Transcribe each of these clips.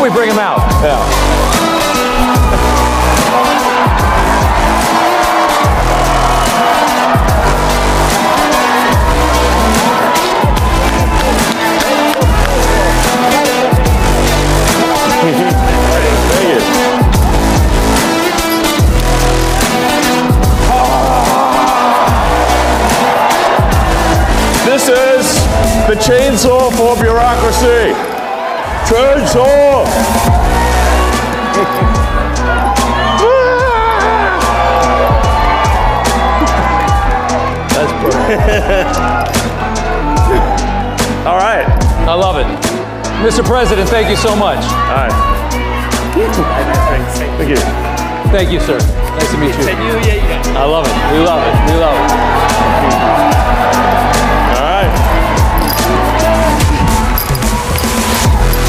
we bring him out? Yeah. This is the chainsaw for bureaucracy. Chainsaw! That's perfect. All right. I love it. Mr. President, thank you so much. All right. Thank you. Thank you, sir. Nice to meet you. I love it. We love it. We love it.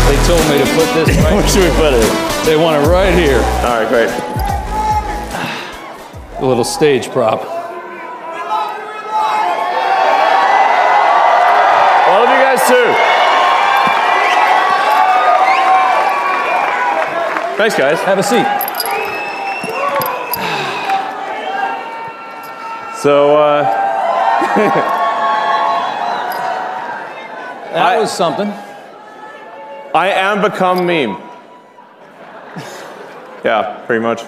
They told me to put this right. Where should we put it? They want it right here. All right, great. A little stage prop. All of you guys too. Thanks, guys. Have a seat. So, that was something. I am become meme. Yeah, pretty much.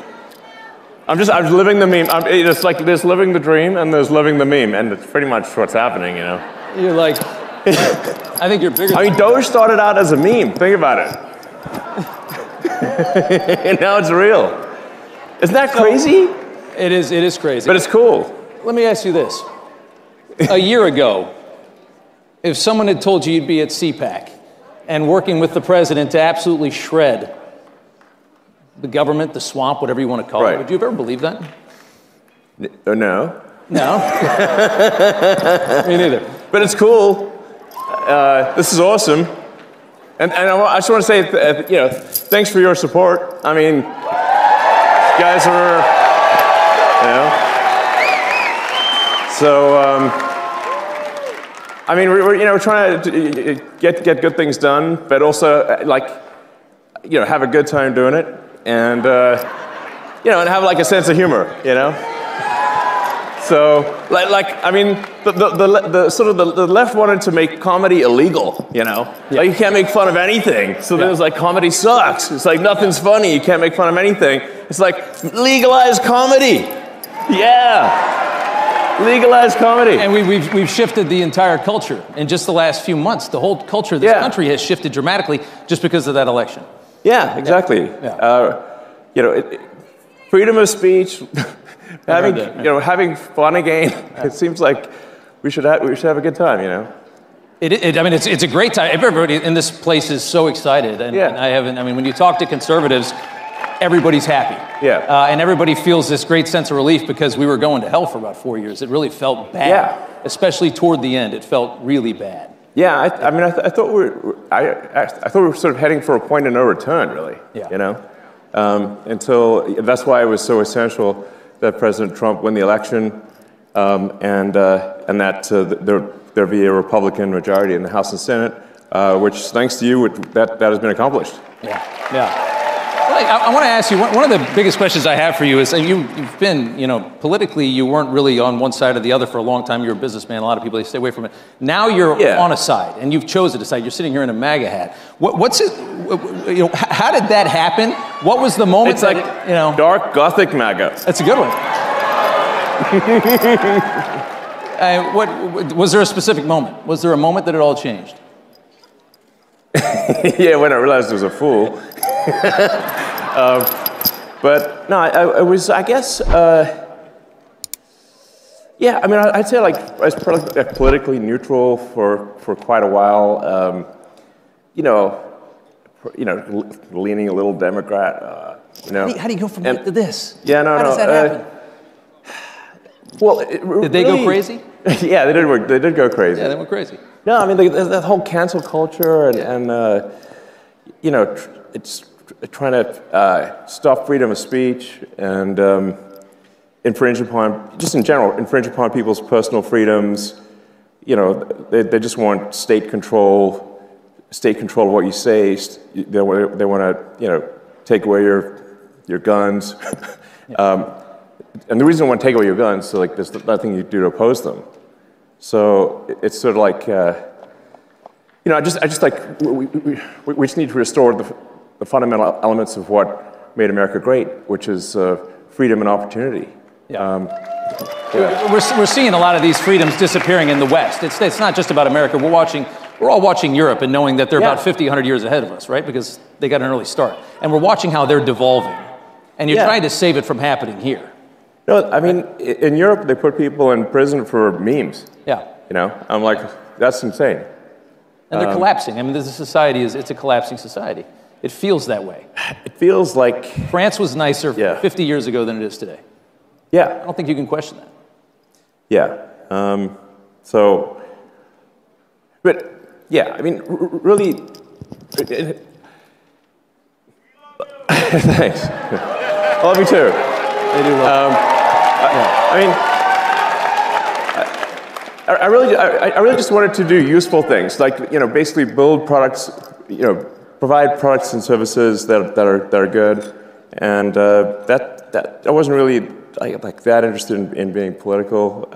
I'm living the meme. It's like there's living the dream and there's living the meme, and it's pretty much what's happening, you know. You're like, I think you're bigger. I mean, Doge started out as a meme. Think about it. And now it's real. Isn't that crazy? It is crazy. But it's cool. Let me ask you this. A year ago, if someone had told you you'd be at CPAC and working with the president to absolutely shred the government, the swamp, whatever you want to call it, would you have ever believed that? No. No? Me neither. But it's cool. This is awesome. And I just want to say, thanks for your support. I mean, you guys are, So, I mean, we're trying to get good things done, but also, have a good time doing it, and, and have, a sense of humor, So, I mean, the left wanted to make comedy illegal, Yeah. Like, you can't make fun of anything. So then it was comedy sucks. It's like, nothing's funny. You can't make fun of anything. It's like, legalize comedy. Yeah. Legalize comedy. And we've shifted the entire culture. In just the last few months, the whole culture of this country has shifted dramatically just because of that election. Yeah, exactly. Yeah. Freedom of speech, having fun again. It seems like we should have a good time, I mean, it's a great time. Everybody in this place is so excited, and when you talk to conservatives, everybody's happy. Yeah. And everybody feels this great sense of relief because we were going to hell for about 4 years. It really felt bad. Yeah. Especially toward the end, it felt really bad. Yeah. I thought we were sort of heading for a point of no return, really. Yeah. Until that's why it was so essential that President Trump win the election, and that there be a Republican majority in the House and Senate, which, thanks to you, that has been accomplished. Yeah. Yeah. I want to ask you, one of the biggest questions I have for you is, you've been, politically, you weren't really on one side or the other for a long time. You're a businessman. A lot of people, they stay away from it. Now you're on a side, and you've chosen a side. You're sitting here in a MAGA hat. What's it, how did that happen? What was the moment? It's dark Gothic MAGA. That's a good one. What was there a specific moment? Was there a moment that it all changed? Yeah, when I realized I was a fool. But no, I was, I guess, I'd say I was politically neutral for quite a while. Leaning a little Democrat. How do you go from that to this? Yeah, no. How does that happen? Well, did they go crazy? Yeah, they did. They did go crazy. Yeah, they went crazy. No, I mean that whole cancel culture and it's trying to stop freedom of speech and infringe upon people's personal freedoms. They just want state control. state control of what you say. They want to, take away your guns. And the reason they want to take away your guns, so like there's nothing you do to oppose them. So it's sort of like, I just like we just need to restore the fundamental elements of what made America great, which is freedom and opportunity. We're seeing a lot of these freedoms disappearing in the West. It's not just about America. We're all watching Europe and knowing that they're about 50, 100 years ahead of us, right? Because they got an early start. And we're watching how they're devolving. And you're trying to save it from happening here. No, I mean, in Europe, they put people in prison for memes. Yeah. I'm like, that's insane. And they're collapsing. I mean, this society it's a collapsing society. It feels that way. It feels like... France was nicer 50 years ago than it is today. Yeah. I don't think you can question that. Yeah. But, yeah, I mean, really... Thanks. I love you too. They do love I really just wanted to do useful things, like basically build products, provide products and services that are good, and that I wasn't really like that interested in being political.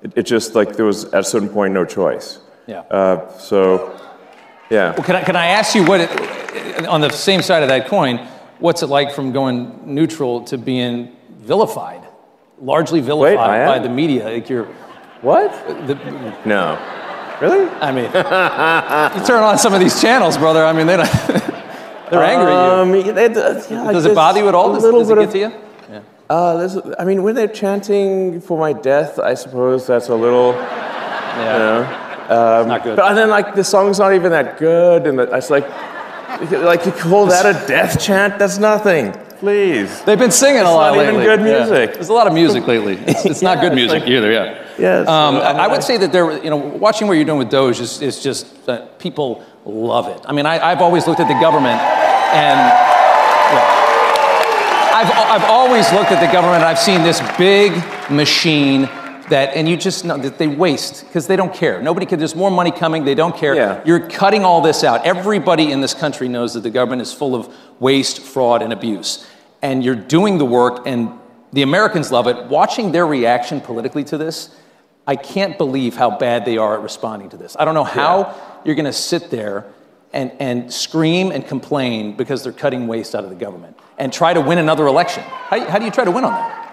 It just like there was at a certain point no choice. Yeah. Yeah. Well, can I ask you on the same side of that coin, what's it like from going neutral to being vilified, largely vilified by the media? Like you're what? No, really? I mean, you turn on some of these channels, brother. I mean, they're angry at you. Does it bother you at all? Does it get to you? Yeah. I mean, when they're chanting for my death, I suppose that's a little, it's not good. But then, like, the song's not even that good, and it's like you call that a death chant? That's nothing. Please. They've been singing a lot lately. It's not even good music. There's a lot of music lately. It's not good music either. Yeah. Yes. I would say that watching what you're doing with Doge is just people love it. I mean, I've always looked at the government and. I've always looked at the government and I've seen this big machine and you just know that they waste because they don't care. There's more money coming, they don't care. Yeah. You're cutting all this out. Everybody in this country knows that the government is full of waste, fraud, and abuse. And you're doing the work and the Americans love it. Watching their reaction politically to this, I can't believe how bad they are at responding to this. I don't know how you're gonna sit there and scream and complain because they're cutting waste out of the government and try to win another election. How do you try to win on that?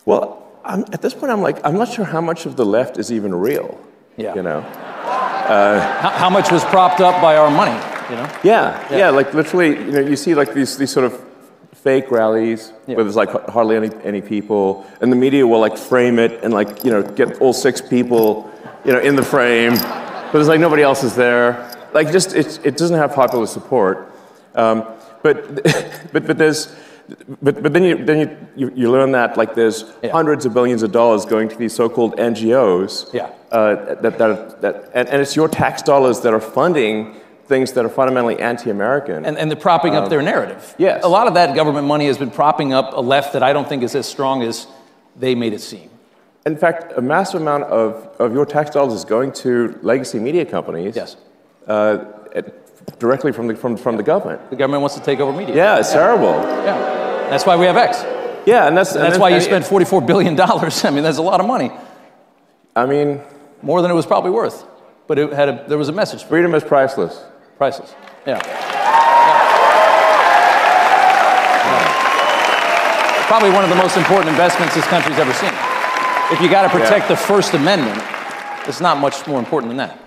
Well, at this point, I'm not sure how much of the left is even real. Yeah. How much was propped up by our money? Yeah. Like literally, you see like these sort of fake rallies where there's like hardly any people, and the media will like frame it and like get all 6 people in the frame, but there's like nobody else is there. Like just it doesn't have popular support. But then you learn that like there's hundreds of billions of dollars going to these so-called NGOs. And it's your tax dollars that are funding things that are fundamentally anti-American. And they're propping up their narrative. Yes. A lot of that government money has been propping up a left that I don't think is as strong as they made it seem. In fact, a massive amount of your tax dollars is going to legacy media companies. Yes. Directly from the government. The government wants to take over media. Yeah, it's terrible. Yeah, that's why we have X. Yeah, and that's why you spent $44 billion. I mean, that's a lot of money. I mean, more than it was probably worth. But there was a message. Freedom is priceless. Priceless. Yeah. Probably one of the most important investments this country's ever seen. If you got to protect the First Amendment, it's not much more important than that.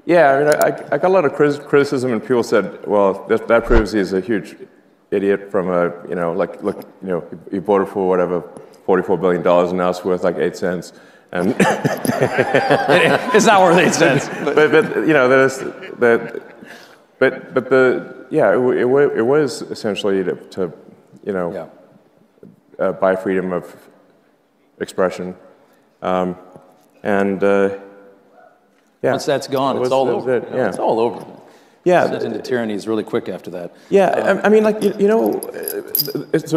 Yeah, I mean, I got a lot of criticism, and people said, "Well, that proves he's a huge idiot from he voted for whatever $44 billion, and now it's worth like 8 cents." And it's not worth 8 cents. It was essentially to buy freedom of expression, Once that's gone, it's all over. It's all over. Yeah, Sent into tyranny is really quick after that. Yeah, I mean, like it's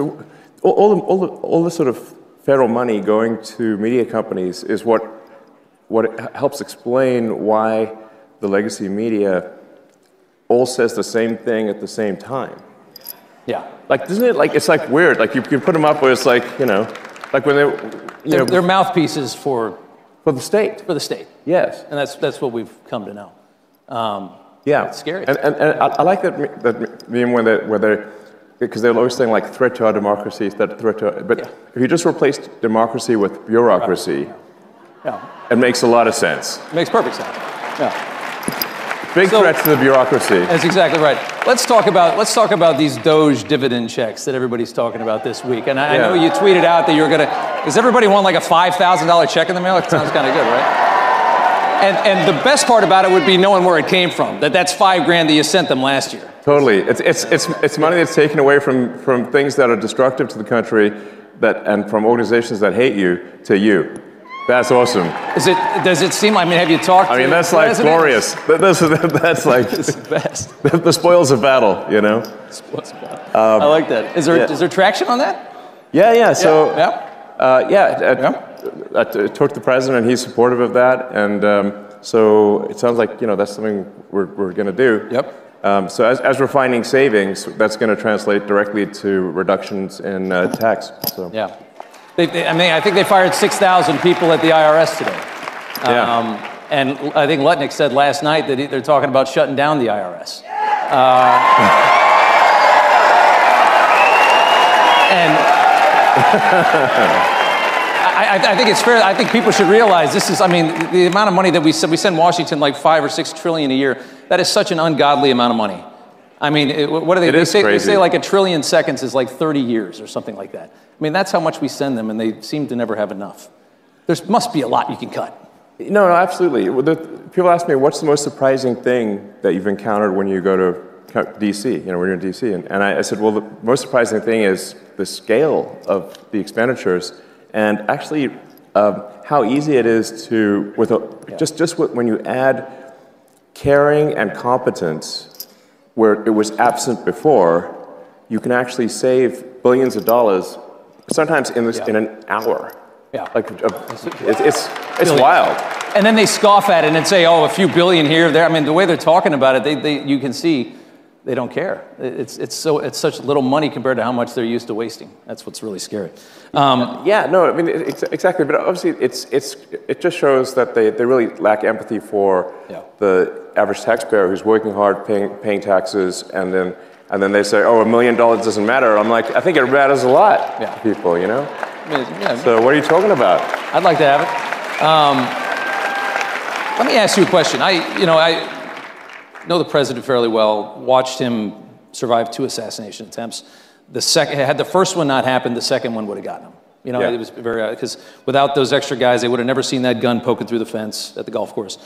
all the sort of federal money going to media companies is what helps explain why the legacy media all says the same thing at the same time. Yeah. Like, isn't it like, it's like weird, like you can put them up where it's like, you know, like when they're mouthpieces for the state. For the state. Yes. And that's what we've come to know. Yeah. It's scary. And I like that meme where they're, because they're always saying like threat to our democracy, but if you just replace democracy with bureaucracy, it makes a lot of sense. It makes perfect sense. Yeah. Big threat to the bureaucracy. That's exactly right. Let's talk about these Doge dividend checks that everybody's talking about this week. And I know you tweeted out that you're gonna. Does everybody want like a $5,000 check in the mail? It sounds kind of good, right? And the best part about it would be knowing where it came from. That's $5,000 that you sent them last year. Totally. It's money that's taken away from things that are destructive to the country, and from organizations that hate you to you. That's awesome. Does it seem? I mean, have you talked? I mean, that's like glorious. That's like it's the best. The spoils of battle, you know. Spoils of battle. I like that. Is there traction on that? Yeah. So I I talked to the president, and he's supportive of that, and so it sounds like that's something we're going to do. Yep. So as we're finding savings, that's going to translate directly to reductions in tax. So. Yeah. I think they fired 6,000 people at the IRS today. And I think Lutnick said last night that they're talking about shutting down the IRS. And I think it's fair. I think people should realize this is, I mean, the amount of money that we send Washington like 5 or 6 trillion a year, that is such an ungodly amount of money. I mean, what do they, they say like 1 trillion seconds is like 30 years or something like that. I mean, that's how much we send them, and they seem to never have enough. There must be a lot you can cut. No, absolutely. People ask me, what's the most surprising thing that you've encountered when you go to D.C., when you're in D.C.? And I said, well, the most surprising thing is the scale of the expenditures, and actually how easy it is to, when you add caring and competence where it was absent before, you can actually save billions of dollars, sometimes in an hour. Yeah. Like, it's wild. And then they scoff at it and say, oh, a few billion here, there. I mean, the way they're talking about it, you can see they don't care. It's such little money compared to how much they're used to wasting. That's what's really scary. Exactly. But obviously, it just shows that they really lack empathy for the average taxpayer who's working hard, paying taxes, and then they say, oh, $1 million doesn't matter. I'm like, I think it matters a lot to people, So what are you talking about? I'd like to have it. Let me ask you a question. I know the president fairly well, watched him survive 2 assassination attempts. Had the first one not happened, the second one would have gotten him. It was very, because without those extra guys, they would have never seen that gun poking through the fence at the golf course.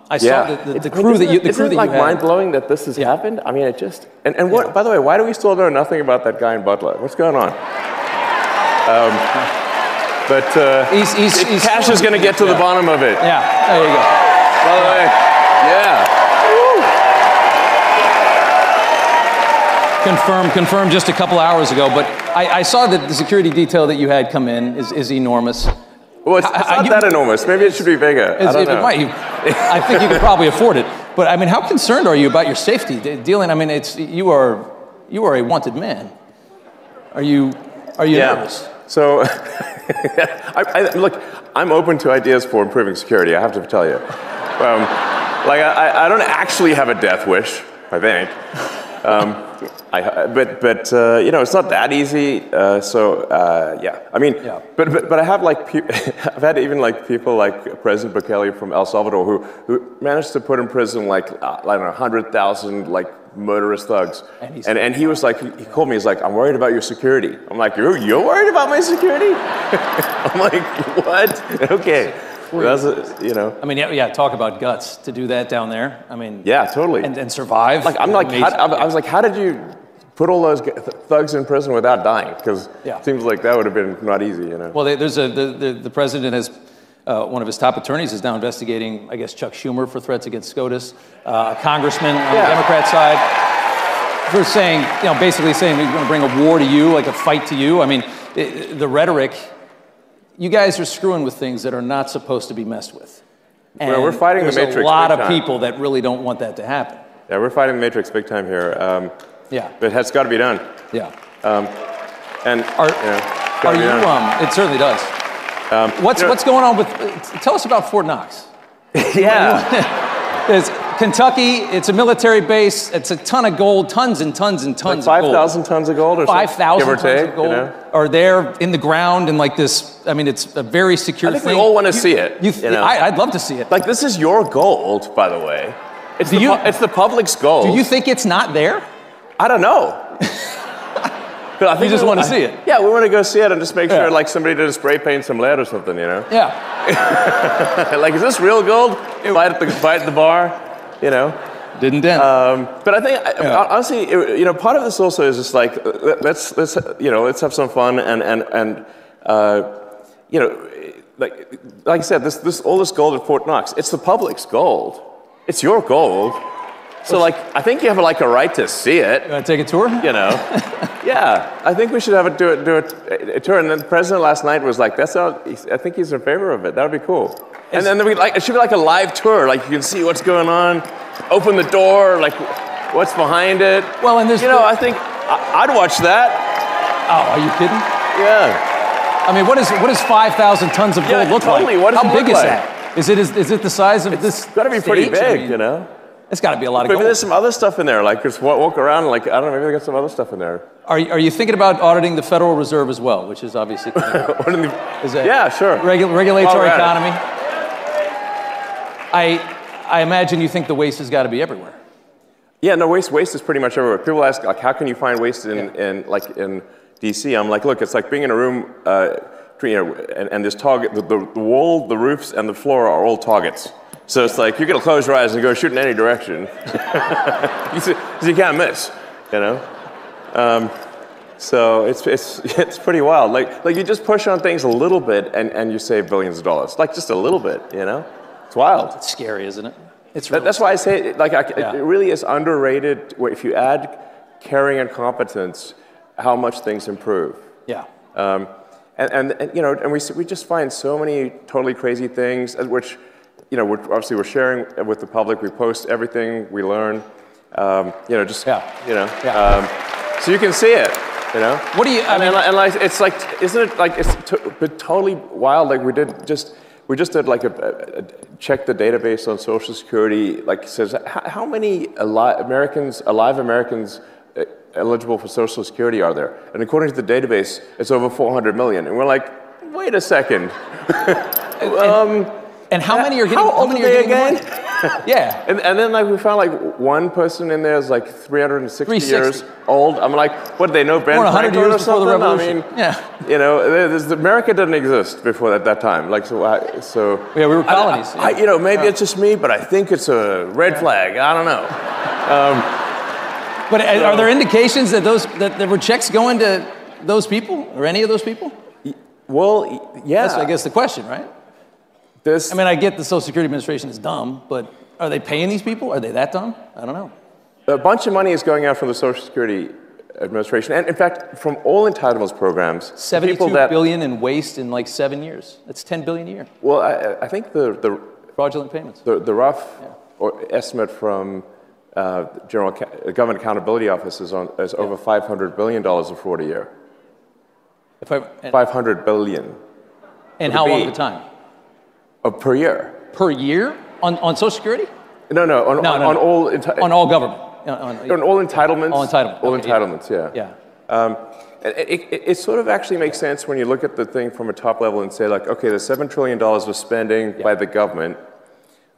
I saw the crew that you had. Isn't it like mind-blowing that this has happened? I mean, it just, and what, by the way, why do we still know nothing about that guy in Butler? What's going on? Cash is going to get to the bottom of it. Yeah, there you go. By the way, Confirmed just a couple hours ago, but I saw that the security detail that you had come in is enormous. Well, it's not that enormous. Maybe it should be bigger. I don't know. I think you could probably afford it. But I mean, how concerned are you about your safety? Dealing, I mean, you are a wanted man. Are you nervous? So, look, I'm open to ideas for improving security, I have to tell you. I don't actually have a death wish, I think. It's not that easy. I mean, but I have I've had even people like President Bukele from El Salvador who managed to put in prison 100,000 murderous thugs. And he was like, he called me, he's like, I'm worried about your security. I'm like, you're worried about my security? I'm like, what? Okay. That's I mean, talk about guts to do that down there. I mean, totally. And survive. I was like, how did you put all those thugs in prison without dying? Because it seems like that would have been not easy, Well, the president has, one of his top attorneys is now investigating, I guess, Chuck Schumer for threats against SCOTUS, a congressman on the Democrat side, for saying, basically saying we're going to bring a war to you, like a fight to you. I mean, the rhetoric. You guys are screwing with things that are not supposed to be messed with. And we're fighting the Matrix there's a lot big of time. people that really don't want that to happen. Yeah, we're fighting the Matrix big time here. Yeah. But it's got to be done. Yeah. And Are you? It certainly does. What's going on with? Tell us about Fort Knox. Yeah. There's Kentucky. It's a military base. It's a ton of gold, tons and tons and tons like of gold. 5,000 tons of gold, or 5,000 give or tons take, of gold you know? are there in the ground and like this. I mean, it's a very secure I think thing. we all want to see it. You know? I'd love to see it. Like, this is your gold, by the way. It's the public's gold. Do you think it's not there? I don't know. But I think You just want to see it. Yeah, we want to go see it and just make sure like somebody did a spray paint some lead or something, you know? Yeah. Like, is this real gold? Fight at the bar, you know? Didn't dent. But I think, honestly, you know, part of this also is just like, let's have some fun and you know, like I said, all this gold at Fort Knox, it's the public's gold. It's your gold. So, like, I think you have like a right to see it. You want to take a tour? You know, yeah. I think we should have do a tour. And then the president last night was like, I think he's in favor of it. That would be cool. And then it should be like a live tour. Like, you can see what's going on. Open the door. Like, what's behind it. Well, and there's I think I'd watch that. Oh, are you kidding? Yeah. I mean, what does 5,000 tons of gold look totally. like? What does How it big look is like? that? Is it the size of this? It's got to be pretty stage? big, I mean, you know. It's got to be a lot of Maybe gold. there's some other stuff in there. Like, just walk around. Like, I don't know. Maybe they got some other stuff in there. Are you thinking about auditing the Federal Reserve as well, which is obviously yeah, sure. Regulates our economy. I imagine you think the waste has got to be everywhere. Yeah, no, waste is pretty much everywhere. People ask, like, how can you find waste in D.C.? I'm like, look, it's like being in a room, and this target, the wall, the roofs, and the floor are all targets. So it's like, you're going to close your eyes and go shoot in any direction. Because you can't miss, you know? So it's pretty wild. Like you just push on things a little bit and you save billions of dollars. Like, just a little bit, you know? It's wild. It's scary, isn't it? It's really That's why I say, it really is underrated. If you add caring and competence, how much things improve. Yeah. And you know, and we just find so many totally crazy things, which, you know, we're sharing with the public. We post everything we learn. You know, just you know. So you can see it. You know. What do you? I mean, and like, it's like, isn't it like it's totally wild? Like we just did like a check the database on Social Security. Like, it says how many alive Americans eligible for Social Security are there? And according to the database, it's over 400 million. And we're like, wait a second. And how many are getting? How old are they again? Yeah. And then like we found like one person in there is like 360 years old. I'm like, what, they know Ben Franklin or something? The revolution. I mean, you know, America didn't exist before at that time. Like, so yeah, we were colonies. You know, maybe it's just me, but I think it's a red flag. I don't know. But are there indications that there were checks going to those people or any of those people? Well, yeah. That's, I guess, the question, right? I mean, I get the Social Security Administration is dumb, but are they paying these people? Are they that dumb? I don't know. A bunch of money is going out from the Social Security Administration, and in fact, from all entitlements programs. $72 billion in waste in like 7 years. That's $10 billion a year. Well, I think the fraudulent payments. The rough estimate from Government Accountability Office is over $500 billion of fraud a year. $500 billion. And how long at a time? Per year. Per year? On Social Security? No, on all... on all government. On all entitlements. All entitlements. All entitlements, yeah. It sort of actually makes sense when you look at the thing from a top level and say, like, okay, the $7 trillion of spending by the government,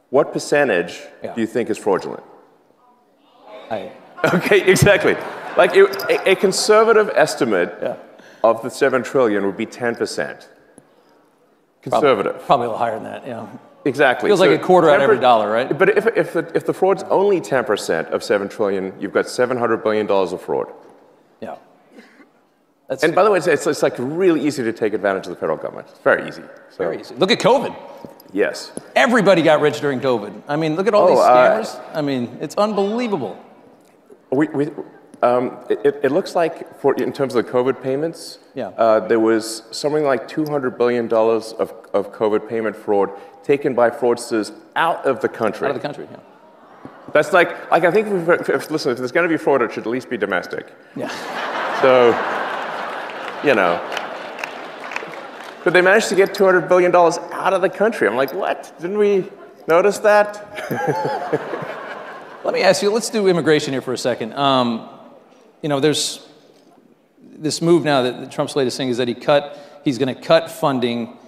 what percentage do you think is fraudulent? Okay, exactly. Like, a conservative estimate of the $7 trillion would be 10%. Conservative. Probably a little higher than that, yeah. Exactly. Feels like a quarter out of every dollar, right? But if the fraud's only 10% of $7 trillion, you've got $700 billion of fraud. Yeah. And by the way, it's like really easy to take advantage of the federal government. It's very easy. Very easy. Look at COVID. Yes. Everybody got rich during COVID. I mean, look at all these scammers. I mean, it's unbelievable. It looks like, in terms of the COVID payments, there was something like $200 billion of COVID payment fraud taken by fraudsters out of the country. Out of the country, yeah. That's like I think, listen, if there's going to be fraud, it should at least be domestic. Yeah. So, you know. But they managed to get $200 billion out of the country. I'm like, what? Didn't we notice that? Let me ask you, let's do immigration here for a second. You know, there's this move now that Trump's latest thing is that he's going to cut funding,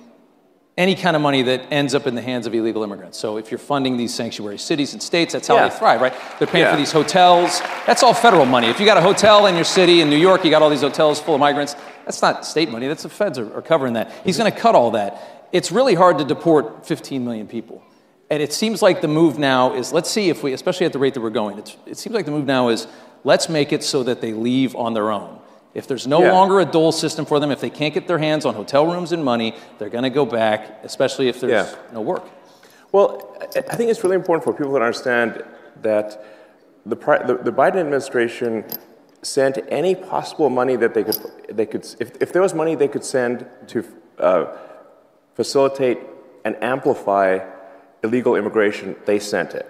any kind of money that ends up in the hands of illegal immigrants. So if you're funding these sanctuary cities and states, that's how they thrive, right? They're paying for these hotels. That's all federal money. If you got a hotel in your city, in New York, you got all these hotels full of migrants, that's not state money. That's the feds are covering that. He's going to cut all that. It's really hard to deport 15 million people. And it seems like the move now is, let's see if we, especially at the rate that we're going, it seems like the move now is, let's make it so that they leave on their own. If there's no longer a dole system for them, if they can't get their hands on hotel rooms and money, they're going to go back, especially if there's no work. Well, I think it's really important for people to understand that the Biden administration sent any possible money that they could if there was money they could send to facilitate and amplify illegal immigration, they sent it.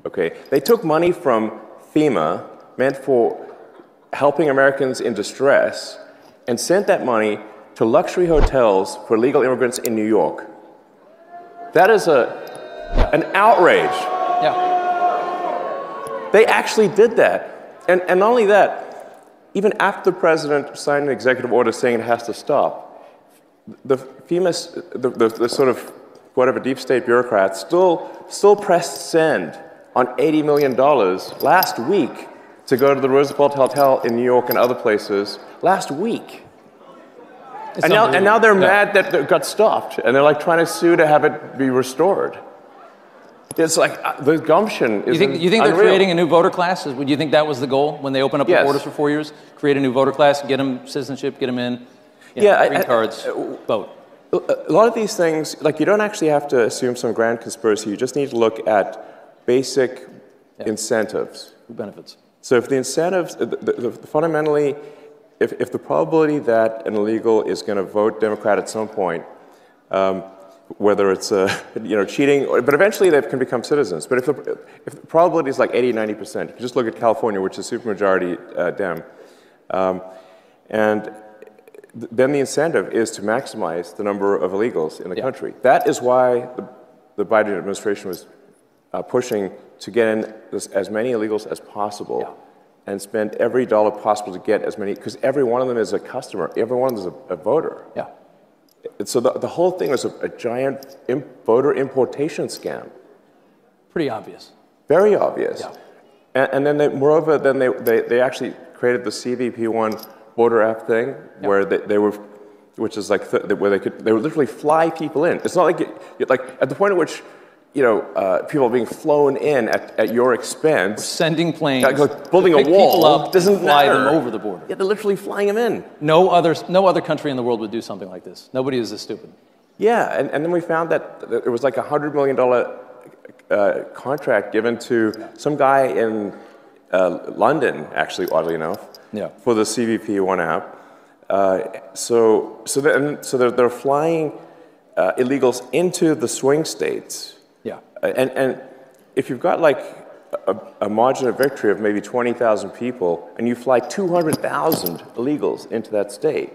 Okay, they took money from FEMA, meant for helping Americans in distress, and sent that money to luxury hotels for illegal immigrants in New York. That is an outrage. They actually did that. And not only that, even after the president signed an executive order saying it has to stop, the FEMA, the sort of whatever deep state bureaucrats still pressed send on $80 million last week to go to the Roosevelt Hotel in New York and other places last week. And now they're mad that it got stopped, and they're like trying to sue to have it be restored. It's like the gumption is You think they're creating a new voter class? Would you think that was the goal when they opened up the borders for 4 years? Create a new voter class, get them citizenship, get them in, green cards, vote. A lot of these things, like you don't actually have to assume some grand conspiracy. You just need to look at basic incentives. Benefits. So if the incentives, fundamentally, if the probability that an illegal is going to vote Democrat at some point, whether it's cheating, but eventually they can become citizens. But if the probability is like 80, 90%, you can just look at California, which is supermajority Dem, and then the incentive is to maximize the number of illegals in the country. That is why the Biden administration was pushing to get in as many illegals as possible and spend every dollar possible to get as many, because every one of them is a customer, every one of them is a voter. So the whole thing was a giant voter importation scam. Pretty obvious. Very obvious. And then moreover, they actually created the CVP1 voter app thing, where they were, which is like where they would literally fly people in. It's not like like at the point at which people are being flown in at your expense. Sending planes. Like building a wall up, doesn't fly matter. them over the border. Yeah, they're literally flying them in. No other country in the world would do something like this. Nobody is this stupid. Yeah, and then we found that it was like a $100 million contract given to some guy in London, actually, oddly enough, for the CVP1 app. So they're flying illegals into the swing states. And if you've got like a margin of victory of maybe 20,000 people, and you fly 200,000 illegals into that state,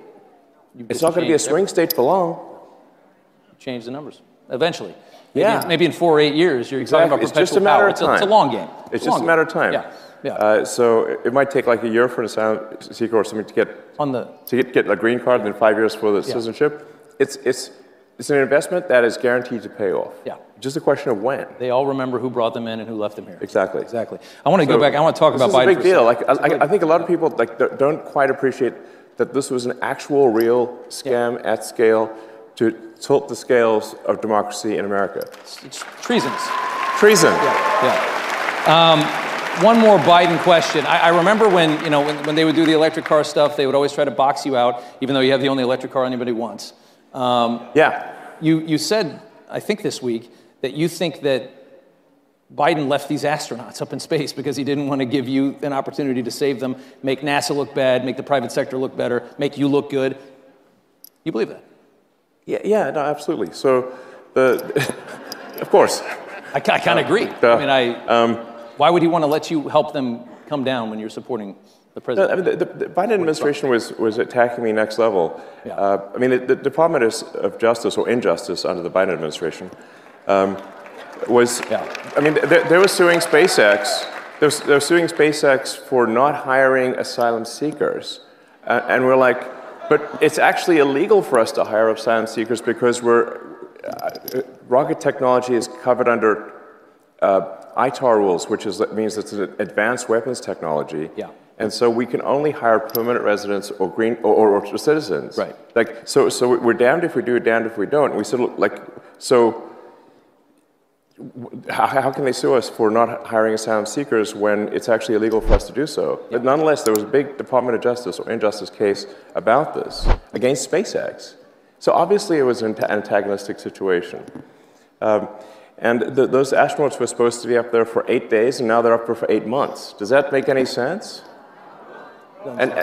it's not going to be a swing state for long. Change the numbers eventually. Maybe in 4 or 8 years, you're talking about perpetual It's just a matter power. of time. It's a long game. It's just a matter of time. So it might take like a year for an asylum seeker or something to get a green card, and then 5 years for the citizenship. It's an investment that is guaranteed to pay off. Just a question of when. They all remember who brought them in and who left them here. Exactly. I want to go back. I want to talk about Biden. This is a big deal. I think a lot of people don't quite appreciate that this was an actual, real scam at scale to tilt the scales of democracy in America. It's treasonous. Treason. One more Biden question. I remember when they would do the electric car stuff, they would always try to box you out, even though you have the only electric car anybody wants. You said, I think this week, that you think that Biden left these astronauts up in space because he didn't want to give you an opportunity to save them, make NASA look bad, make the private sector look better, make you look good. You believe that? Yeah, no, absolutely. So Of course. I kind of agree. Why would he want to let you help them come down when you're supporting the president? I mean, the Biden administration was attacking me next level. Yeah. I mean, the Department of Justice, or Injustice under the Biden administration, was, I mean, they were suing SpaceX. They're suing SpaceX for not hiring asylum seekers. And we're like, but it's actually illegal for us to hire asylum seekers because rocket technology is covered under ITAR rules, which means it's an advanced weapons technology. Yeah. And so we can only hire permanent residents or or citizens. Right. Like, so we're damned if we do, damned if we don't. And we sort of like, so how can they sue us for not hiring asylum seekers when it's actually illegal for us to do so? Yeah. But nonetheless, there was a big Department of Justice or Injustice case about this against SpaceX. So obviously it was an antagonistic situation. And those astronauts were supposed to be up there for 8 days, and now they're up there for 8 months. Does that make any sense? And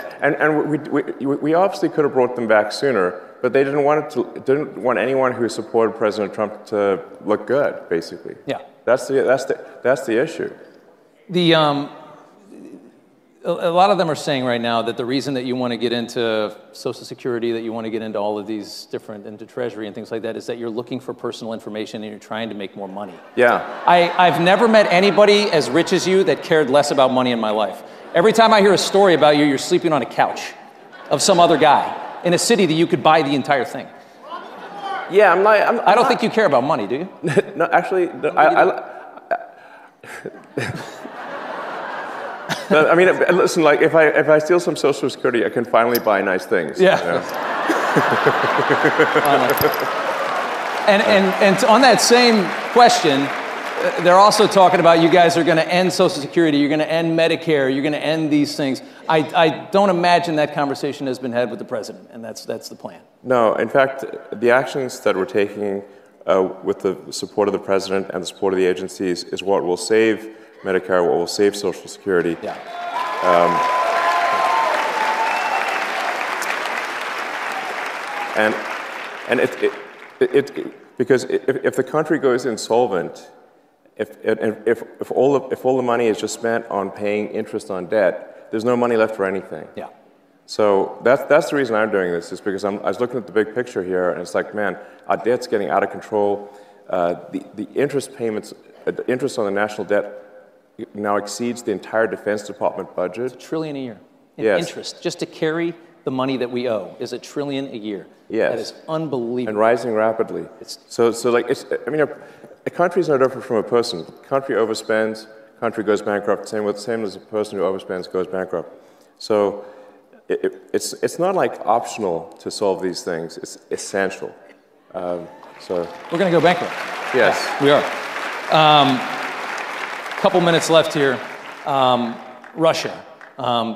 we obviously could have brought them back sooner, but they didn't want anyone who supported President Trump to look good, basically. Yeah. That's the issue. A lot of them are saying right now that the reason that you want to get into Social Security, that you want to get into all of these different, into Treasury and things like that, is that you're looking for personal information and you're trying to make more money. Yeah. I've never met anybody as rich as you that cared less about money in my life. Every time I hear a story about you, you're sleeping on a couch of some other guy in a city that you could buy the entire thing. Yeah, I don't think you care about money, do you? No, actually, I mean, listen, like, if I steal some Social Security, I can finally buy nice things. Yeah. You know? And on that same question, they're also talking about you guys are going to end Social Security, you're going to end Medicare, you're going to end these things. I don't imagine that conversation has been had with the president, and that's the plan. No, in fact, the actions that we're taking with the support of the president and the support of the agencies is what will save Medicare, what will save Social Security. Yeah. And because if the country goes insolvent, if all the money is just spent on paying interest on debt, there's no money left for anything. Yeah. So that's the reason I'm doing this, is because I was looking at the big picture here, and it's like, man, our debt's getting out of control. The interest payments, the interest on the national debt now exceeds the entire Defense Department budget. It's $1 trillion a year in Yes. interest. Just to carry the money that we owe is $1 trillion a year. Yes. That is unbelievable. And rising rapidly. So like, I mean, a country is no different from a person. Country overspends, country goes bankrupt. Same as a person who overspends goes bankrupt. So it's not like optional to solve these things. It's essential. So we're going to go bankrupt. Yes. Yeah, we are. Couple minutes left here. Russia.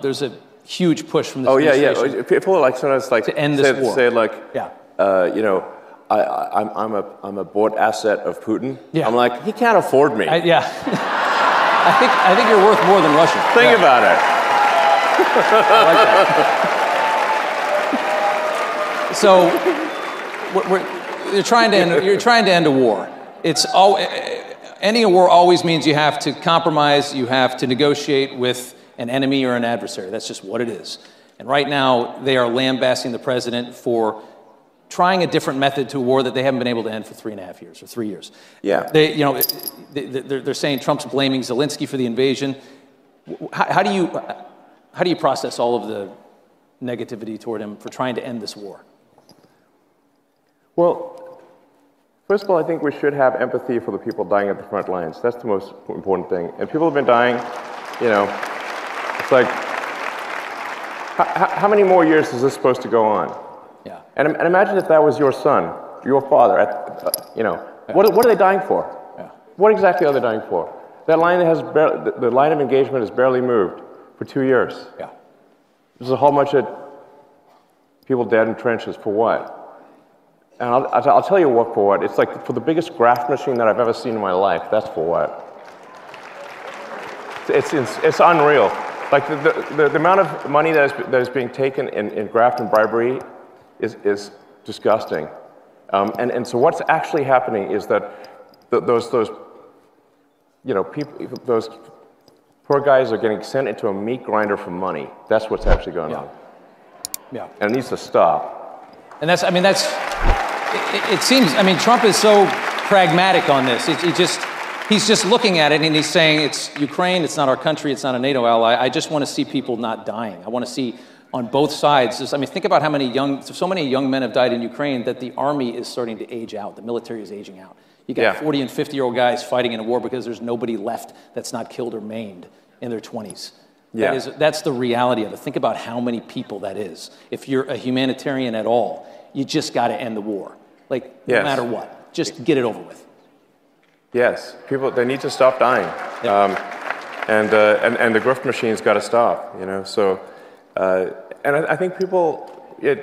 There's a huge push from this administration. Yeah. People are like sometimes like to end this war. Say like, yeah. You know, I'm a bought asset of Putin. Yeah. I'm like, he can't afford me. Yeah. I think you're worth more than Russia. Think about it. I like that. So you're trying to end a war. Ending a war always means you have to compromise, you have to negotiate with an enemy or an adversary. That's just what it is. And right now, they are lambasting the president for trying a different method to a war that they haven't been able to end for 3.5 years or 3 years. Yeah. They're saying Trump's blaming Zelensky for the invasion. How do you process all of the negativity toward him for trying to end this war? Well, first of all, I think we should have empathy for the people dying at the front lines. That's the most important thing. And people have been dying, you know, it's like, how many more years is this supposed to go on? Yeah. And imagine if that was your son, your father, you know, what are they dying for? Yeah. What exactly are they dying for? That line the line of engagement has barely moved for 2 years. Yeah. There's a whole bunch of people dead in trenches for what? And I'll tell you what for what. It's like for the biggest graft machine that I've ever seen in my life. That's for what. It's unreal. Like the amount of money that is being taken in graft and bribery is disgusting. And so what's actually happening is that those people, those poor guys are getting sent into a meat grinder for money. That's what's actually going on. Yeah. And it needs to stop. And it seems, Trump is so pragmatic on this. He's just looking at it and he's saying, it's Ukraine, it's not our country, it's not a NATO ally. I just want to see people not dying. I want to see on both sides. Think about how so many young men have died in Ukraine that the army is starting to age out. The military is aging out. You got 40 and 50-year-old guys fighting in a war because there's nobody left that's not killed or maimed in their 20s. Yeah. That's the reality of it. Think about how many people that is. If you're a humanitarian at all, you just got to end the war. No matter what. Just get it over with. Yes. People, they need to stop dying. And the grift machine's got to stop, So, and I think people, a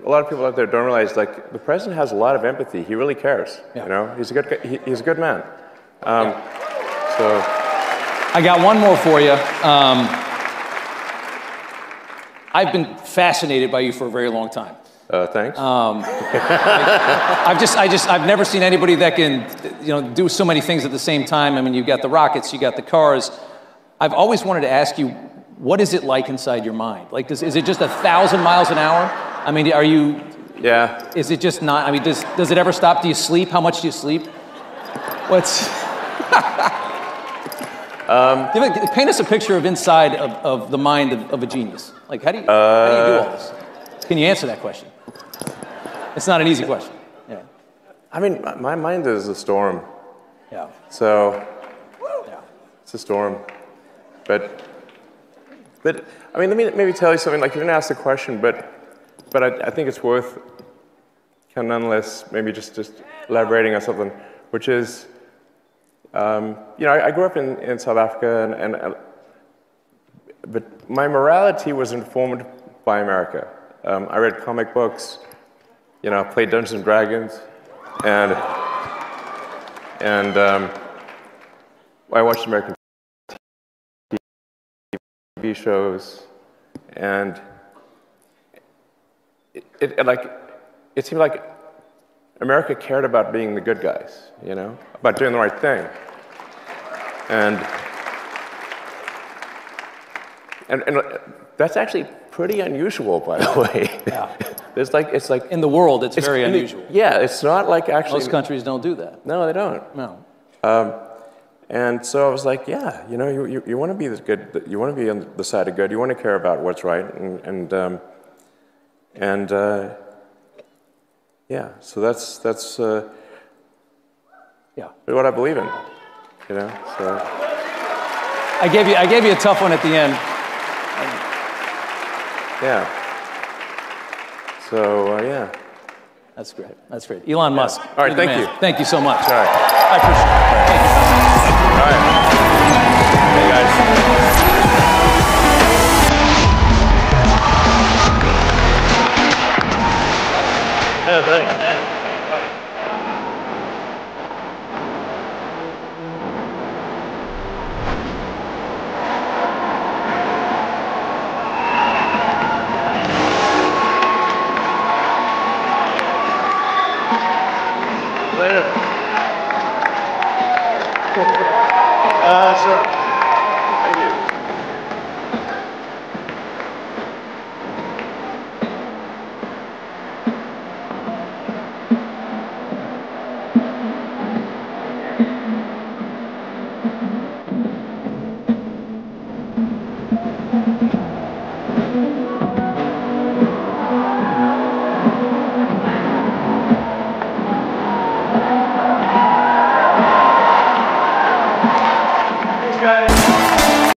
lot of people out there don't realize, the president has a lot of empathy. He really cares, He's a good guy. He's a good man. So. I got one more for you. I've been fascinated by you for a very long time. Thanks. I've never seen anybody that can, do so many things at the same time. You've got the rockets, you got the cars. I've always wanted to ask you, what is it like inside your mind? Is it just 1,000 miles an hour? Are you? Yeah. Is it just not? Does it ever stop? Do you sleep? How much do you sleep? What's? Paint us a picture of inside of the mind of a genius. How do you do all this? Can you answer that question? It's not an easy question. Yeah. My mind is a storm. Yeah. So, it's a storm. But let me maybe tell you something. You didn't ask the question, but I think it's worth kind of nonetheless maybe just elaborating on something, which is, I grew up in South Africa, but my morality was informed by America. I read comic books, played Dungeons and Dragons, and I watched American TV shows, and it seemed like America cared about being the good guys, about doing the right thing, and that's actually pretty unusual, by the way. Yeah. It's like in the world, it's very unusual. It's not like actually. Most countries don't do that. No, they don't. No. And so I was like, you want to be this good. You want to be on the side of good. You want to care about what's right, So that's what I believe in. So. I gave you a tough one at the end. Yeah. So, That's great. That's great. Elon Musk. All right, thank you. Thank you so much. All right. I appreciate it. Thank you. All right.